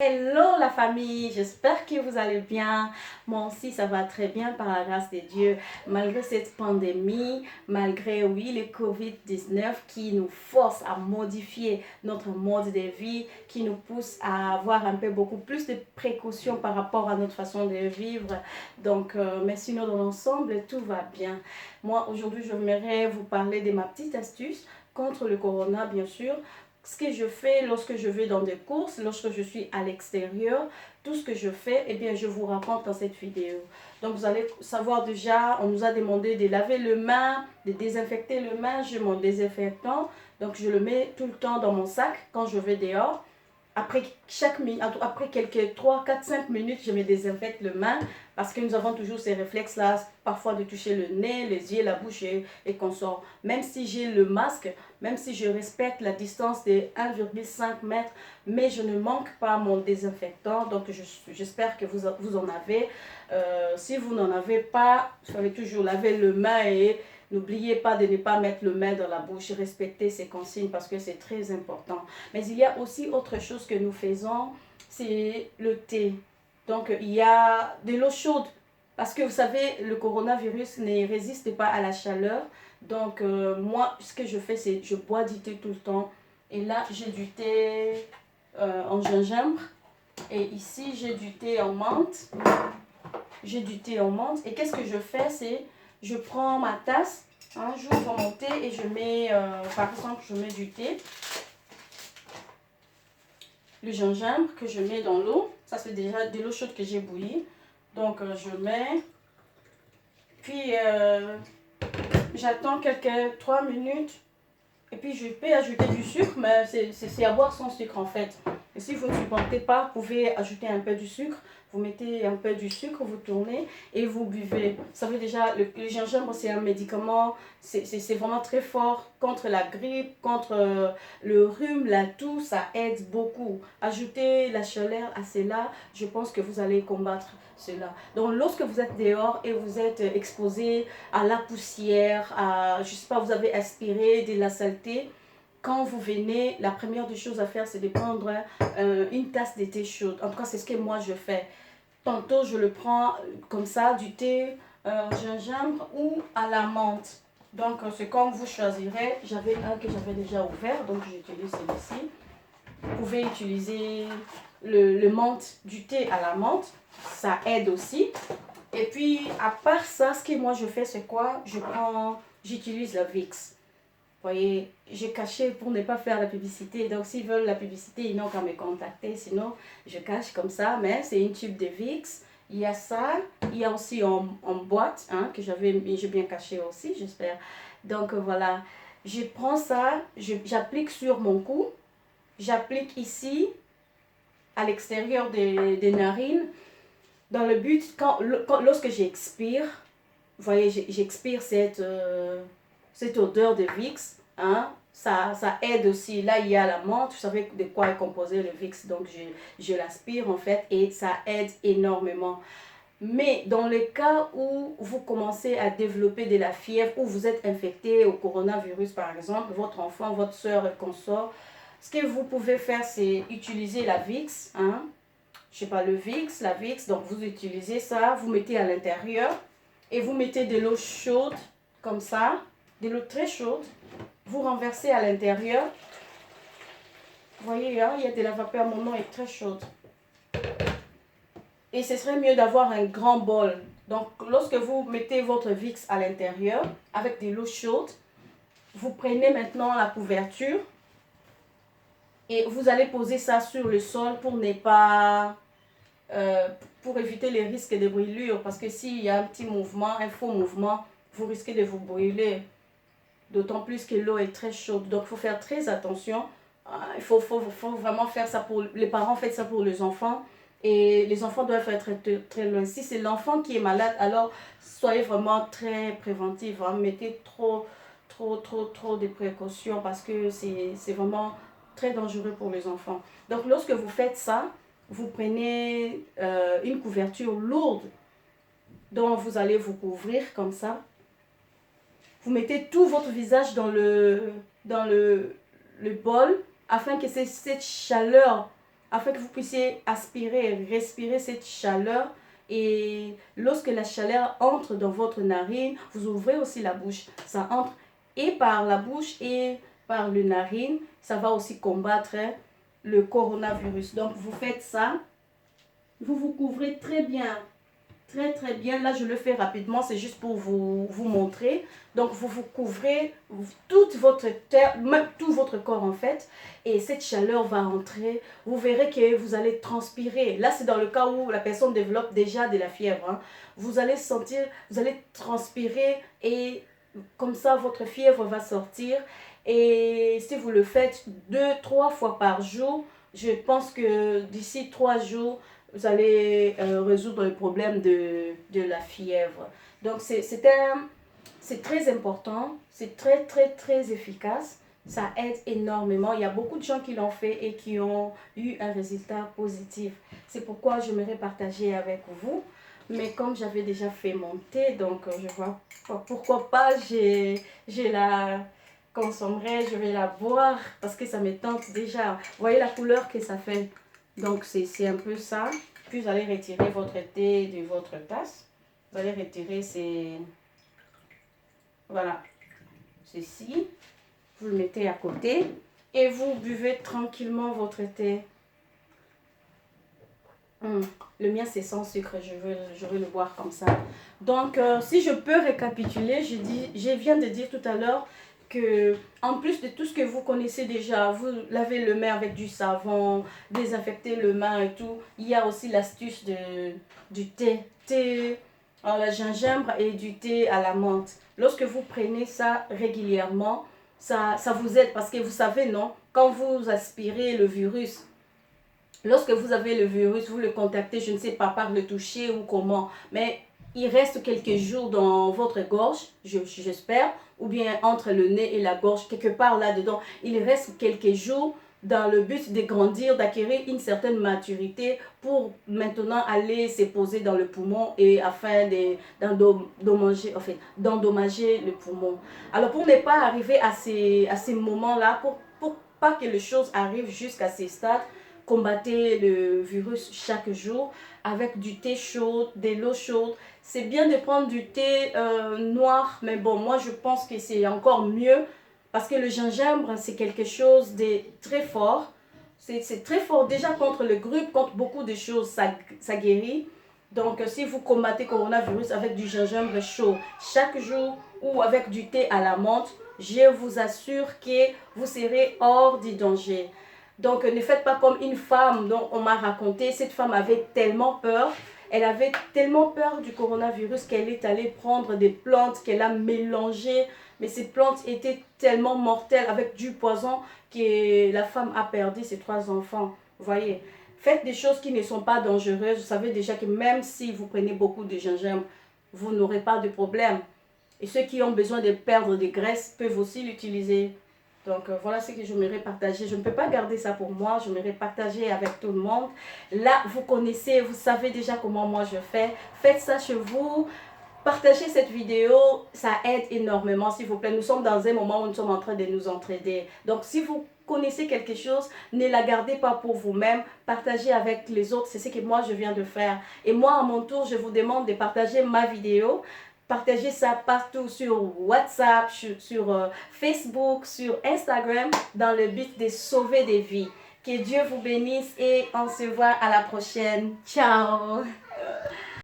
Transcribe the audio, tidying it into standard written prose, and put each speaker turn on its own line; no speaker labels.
Hello la famille, j'espère que vous allez bien. Moi aussi ça va très bien par la grâce de Dieu. Malgré cette pandémie, malgré oui le Covid-19 qui nous force à modifier notre mode de vie, qui nous pousse à avoir un peu beaucoup plus de précautions par rapport à notre façon de vivre. Donc mais sinon dans l'ensemble tout va bien. Moi aujourd'hui j'aimerais vous parler de ma petite astuce contre le corona bien sûr. Ce que je fais lorsque je vais dans des courses, lorsque je suis à l'extérieur, tout ce que je fais, eh bien, je vous raconte dans cette vidéo. Donc, vous allez savoir déjà, on nous a demandé de laver le main, de désinfecter le main. J'ai mon désinfectant, donc je le mets tout le temps dans mon sac quand je vais dehors. Après quelques 3, 4, 5 minutes, je me désinfecte le main parce que nous avons toujours ces réflexes-là, parfois de toucher le nez, les yeux, la bouche et qu'on sort. Même si j'ai le masque, même si je respecte la distance de 1,5 m, mais je ne manque pas mon désinfectant. Donc j'espère que vous en avez. Si vous n'en avez pas, vous savez toujours laver le main et n'oubliez pas de ne pas mettre le main dans la bouche, respecter ces consignes parce que c'est très important. Mais il y a aussi autre chose que nous faisons, c'est le thé. Donc il y a de l'eau chaude parce que vous savez, le coronavirus ne résiste pas à la chaleur. Donc moi, ce que je fais, c'est je bois du thé tout le temps. Et là, j'ai du thé en gingembre. Et ici, j'ai du thé en menthe. J'ai du thé en menthe. Et qu'est-ce que je fais, c'est je prends ma tasse, hein, j'ouvre mon thé et je mets, par exemple, je mets du thé, le gingembre que je mets dans l'eau. Ça, c'est déjà de l'eau chaude que j'ai bouillie. Donc, je mets. Puis, j'attends quelques 3 minutes. Et puis, je peux ajouter du sucre, mais c'est à boire sans sucre en fait. Et si vous ne supportez pas, vous pouvez ajouter un peu du sucre. Vous mettez un peu du sucre, vous tournez et vous buvez. Vous savez déjà, le gingembre, c'est un médicament, c'est vraiment très fort contre la grippe, contre le rhume, la toux, ça aide beaucoup. Ajoutez la chaleur à cela, je pense que vous allez combattre cela. Donc, lorsque vous êtes dehors et vous êtes exposé à la poussière, à, je sais pas, vous avez aspiré de la saleté, quand vous venez, la première des choses à faire, c'est de prendre une tasse de thé chaude. En tout cas, c'est ce que moi je fais. Tantôt, je le prends comme ça, du thé au gingembre ou à la menthe. Donc, c'est comme vous choisirez. J'avais un que j'avais déjà ouvert, donc j'utilise celui-ci. Vous pouvez utiliser le menthe, du thé à la menthe. Ça aide aussi. Et puis, à part ça, ce que moi je fais, c'est quoi? J'utilise la Vicks. Vous voyez, j'ai caché pour ne pas faire la publicité. Donc, s'ils veulent la publicité, ils n'ont qu'à me contacter. Sinon, je cache comme ça. Mais c'est une tube de Vicks. Il y a ça. Il y a aussi en boîte, hein, que j'ai bien caché aussi, j'espère. Donc, voilà. Je prends ça, j'applique sur mon cou. J'applique ici, à l'extérieur des narines. Dans le but, lorsque j'expire, vous voyez, j'expire cette odeur de Vicks, hein, ça aide aussi. Là, il y a la menthe, vous savez de quoi est composé le Vicks, donc je l'aspire en fait et ça aide énormément. Mais dans le cas où vous commencez à développer de la fièvre, ou vous êtes infecté au coronavirus par exemple, votre enfant, votre soeur, consort, ce que vous pouvez faire, c'est utiliser la Vicks, hein, je sais pas, le Vicks, la Vicks, donc vous utilisez ça, vous mettez à l'intérieur et vous mettez de l'eau chaude, comme ça, de l'eau très chaude, vous renversez à l'intérieur. Vous voyez, hein, il y a de la vapeur, mon eau est très chaude. Et ce serait mieux d'avoir un grand bol. Donc, lorsque vous mettez votre Vicks à l'intérieur, avec de l'eau chaude, vous prenez maintenant la couverture et vous allez poser ça sur le sol pour ne pas... pour éviter les risques de brûlure. Parce que s'il y a un petit mouvement, un faux mouvement, vous risquez de vous brûler. D'autant plus que l'eau est très chaude. Donc, il faut faire très attention. Il faut vraiment faire ça pour... Les parents font ça pour les enfants. Et les enfants doivent être très loin. Si c'est l'enfant qui est malade, alors soyez vraiment très préventif. Hein. Mettez trop de précautions parce que c'est vraiment très dangereux pour les enfants. Donc, lorsque vous faites ça, vous prenez une couverture lourde dont vous allez vous couvrir comme ça. Vous mettez tout votre visage dans le bol afin que cette chaleur afin que vous puissiez aspirer, respirer cette chaleur. Et lorsque la chaleur entre dans votre narine, vous ouvrez aussi la bouche. Ça entre et par la bouche et par le narine. Ça va aussi combattre le coronavirus. Donc, vous faites ça. Vous vous couvrez très bien. Très très bien. Là, je le fais rapidement. C'est juste pour vous montrer. Donc, vous vous couvrez toute votre terre, même tout votre corps en fait. Et cette chaleur va entrer. Vous verrez que vous allez transpirer. Là, c'est dans le cas où la personne développe déjà de la fièvre. Hein. Vous allez sentir, vous allez transpirer et comme ça, votre fièvre va sortir. Et si vous le faites 2-3 fois par jour, je pense que d'ici 3 jours, vous allez résoudre le problème de la fièvre. Donc, c'est très important, c'est très, très, très efficace. Ça aide énormément. Il y a beaucoup de gens qui l'ont fait et qui ont eu un résultat positif. C'est pourquoi j'aimerais partager avec vous. Mais comme j'avais déjà fait mon thé, donc je vois pourquoi pas, j'ai la consommerai, je vais la boire parce que ça me tente déjà. Vous voyez la couleur que ça fait. Donc c'est un peu ça. Puis vous allez retirer votre thé de votre tasse. Vous allez retirer voilà, ceci. Vous le mettez à côté et vous buvez tranquillement votre thé. Le mien c'est sans sucre, je veux le boire comme ça. Donc si je peux récapituler, je viens de dire tout à l'heure que en plus de tout ce que vous connaissez déjà, vous lavez le main avec du savon, désinfecter le main et tout, il y a aussi l'astuce du thé à la gingembre et du thé à la menthe. Lorsque vous prenez ça régulièrement, ça vous aide parce que vous savez non, quand vous aspirez le virus, lorsque vous avez le virus, vous le contactez, je ne sais pas, par le toucher ou comment, mais il reste quelques jours dans votre gorge, j'espère, ou bien entre le nez et la gorge, quelque part là-dedans. Il reste quelques jours dans le but de grandir, d'acquérir une certaine maturité pour maintenant aller se poser dans le poumon et afin d'endommager le poumon. Alors pour ne pas arriver à ces moments-là, pour pas que les choses arrivent jusqu'à ces stades, combattez le virus chaque jour avec du thé chaud, de l'eau chaude. C'est bien de prendre du thé noir, mais bon, moi je pense que c'est encore mieux parce que le gingembre, c'est quelque chose de très fort. C'est très fort déjà contre le grippe, contre beaucoup de choses, ça guérit. Donc si vous combattez le coronavirus avec du gingembre chaud chaque jour ou avec du thé à la menthe, je vous assure que vous serez hors du danger. Donc ne faites pas comme une femme dont on m'a raconté. Cette femme avait tellement peur. Elle avait tellement peur du coronavirus qu'elle est allée prendre des plantes qu'elle a mélangées. Mais ces plantes étaient tellement mortelles avec du poison que la femme a perdu ses 3 enfants. Vous voyez, faites des choses qui ne sont pas dangereuses. Vous savez déjà que même si vous prenez beaucoup de gingembre, vous n'aurez pas de problème. Et ceux qui ont besoin de perdre des graisses peuvent aussi l'utiliser. Donc voilà ce que j'aimerais partager. Je ne peux pas garder ça pour moi, j'aimerais partager avec tout le monde. Là, vous connaissez, vous savez déjà comment moi je fais. Faites ça chez vous. Partagez cette vidéo, ça aide énormément s'il vous plaît. Nous sommes dans un moment où nous sommes en train de nous entraider. Donc si vous connaissez quelque chose, ne la gardez pas pour vous-même. Partagez avec les autres, c'est ce que moi je viens de faire. Et moi à mon tour, je vous demande de partager ma vidéo. Partagez ça partout sur WhatsApp, sur Facebook, sur Instagram, dans le but de sauver des vies. Que Dieu vous bénisse et on se voit à la prochaine. Ciao!